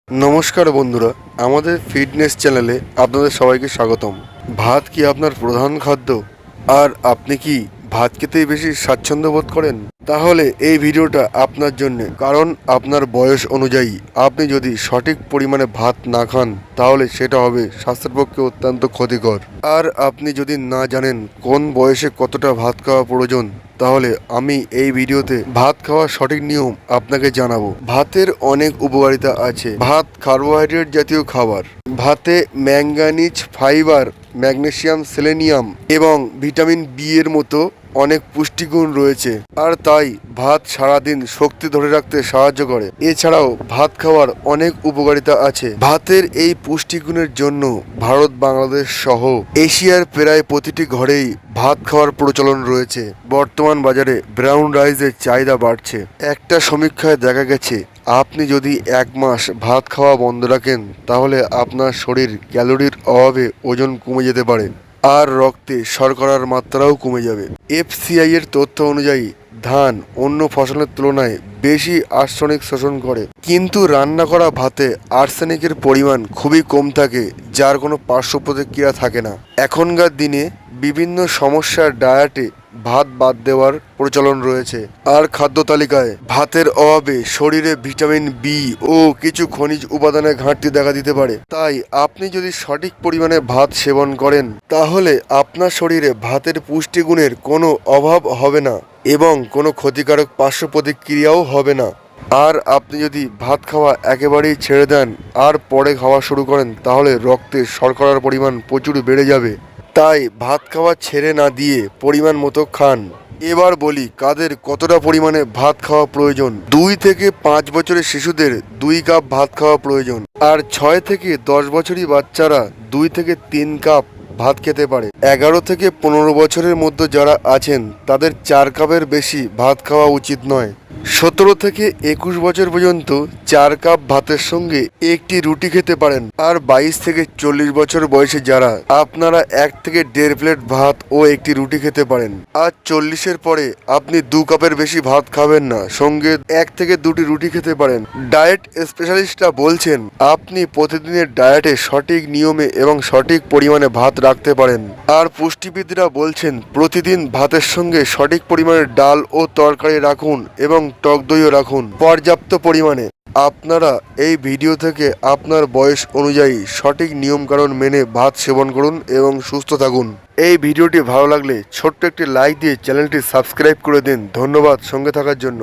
নমস্কার বন্ধুরা, আমাদের ফিটনেস চ্যানেলে আপনাদের সবাইকে স্বাগতম। ভাত কি আপনার প্রধান খাদ্য? আর আপনি কি ভাত খেতেই বেশি স্বাচ্ছন্দ্য বোধ করেন? তাহলে এই ভিডিওটা আপনার জন্য, কারণ আপনার বয়স অনুযায়ী আপনি যদি সঠিক পরিমাণে ভাত না খান তাহলে সেটা হবে স্বাস্থ্যের পক্ষে অত্যন্ত ক্ষতিকর। আর আপনি যদি না জানেন কোন বয়সে কতটা ভাত খাওয়া প্রয়োজন, তাহলে আমি এই ভিডিওতে ভাত খাওয়ার সঠিক নিয়ম আপনাকে জানাবো। ভাতের অনেক উপকারিতা আছে। ভাত কার্বোহাইড্রেট জাতীয় খাবার। ভাতে ম্যাঙ্গানিজ, ফাইবার, ম্যাগনেসিয়াম, সেলেনিয়াম এবং ভিটামিন বি এর মতো অনেক পুষ্টিগুণ রয়েছে। আর তাই ভাত সারাদিন শক্তি ধরে রাখতে সাহায্য করে। এছাড়াও ভাত খাওয়ার অনেক উপকারিতা আছে। ভাতের এই পুষ্টিগুণের জন্য ভারত, বাংলাদেশ সহ এশিয়ার প্রায় প্রতিটি ঘরেই ভাত খাওয়ার প্রচলন রয়েছে। বর্তমান বাজারে ব্রাউন রাইসের চাহিদা বাড়ছে। একটা সমীক্ষায় দেখা গেছে, আপনি যদি 1 মাস ভাত খাওয়া বন্ধ রাখেন তাহলে আপনার শরীর ক্যালোরির অভাবে ওজন কমে যেতে পারে, আর রক্তে শর্করার মাত্রাও কমে যাবে। এফসিআই এর তথ্য অনুযায়ী ধান অন্য ফসলের তুলনায় বেশি আর্সেনিক শোষণ করে, কিন্তু রান্না করা ভাতে আর্সেনিকের পরিমাণ খুবই কম থাকে, যার কোনো পার্শ্ব প্রতিক্রিয়া থাকে না। এখনকার দিনে বিভিন্ন সমস্যার ডায়েটে ভাত বাদ দেওয়ার প্রচলন রয়েছে। আর খাদ্য তালিকায় ভাতের অভাবে শরীরে ভিটামিন বি ও কিছু খনিজ উপাদানের ঘাটতি দেখা দিতে পারে। তাই আপনি যদি সঠিক পরিমাণে ভাত সেবন করেন তাহলে আপনার শরীরে ভাতের পুষ্টিগুণের কোনো অভাব হবে না এবং কোনো ক্ষতিকারক পার্শ্ব প্রতিক্রিয়াও হবে না। আর আপনি যদি ভাত খাওয়া একেবারেই ছেড়ে দেন আর পরে খাওয়া শুরু করেন তাহলে রক্তে শর্করার পরিমাণ প্রচুর বেড়ে যাবে। তাই ভাত খাওয়া ছেড়ে না দিয়ে পরিমাণ মতো খান। এবার বলি কাদের কতটা পরিমাণে ভাত খাওয়া প্রয়োজন। 2 থেকে 5 বছরের শিশুদের 2 কাপ ভাত খাওয়া প্রয়োজন। আর 6 থেকে 10 বছরই বাচ্চারা 2 থেকে 3 কাপ ভাত খেতে পারে। 11 থেকে 15 বছরের মধ্যে যারা আছেন তাদের 4 কাপের বেশি ভাত খাওয়া উচিত নয়। 17 থেকে 21 বছর পর্যন্ত 4 কাপ ভাতের সঙ্গে একটি রুটি খেতে পারেন। আর 22 থেকে 40 বছর বয়সে যারা, আপনারা 1 থেকে 1.5 প্লেট ভাত ও একটি রুটি খেতে পারেন। আর 40-এর পরে আপনি 2 কাপের বেশি ভাত খাবেন না, সঙ্গে 1 থেকে 2টি রুটি খেতে পারেন। ডায়েট স্পেশালিস্টরা বলছেন আপনি প্রতিদিনের ডায়েটে সঠিক নিয়মে এবং সঠিক পরিমাণে ভাত রাখতে পারেন। আর পুষ্টিবিদরা বলছেন প্রতিদিন ভাতের সঙ্গে সঠিক পরিমাণে ডাল ও তরকারি রাখুন এবং টক দইও রাখুন পর্যাপ্ত পরিমাণে। আপনারা এই ভিডিও থেকে আপনার বয়স অনুযায়ী সঠিক নিয়মকানুন মেনে ভাত সেবন করুন এবং সুস্থ থাকুন। এই ভিডিওটি ভালো লাগলে ছোট্ট একটি লাইক দিয়ে চ্যানেলটি সাবস্ক্রাইব করে দিন। ধন্যবাদ সঙ্গে থাকার জন্য।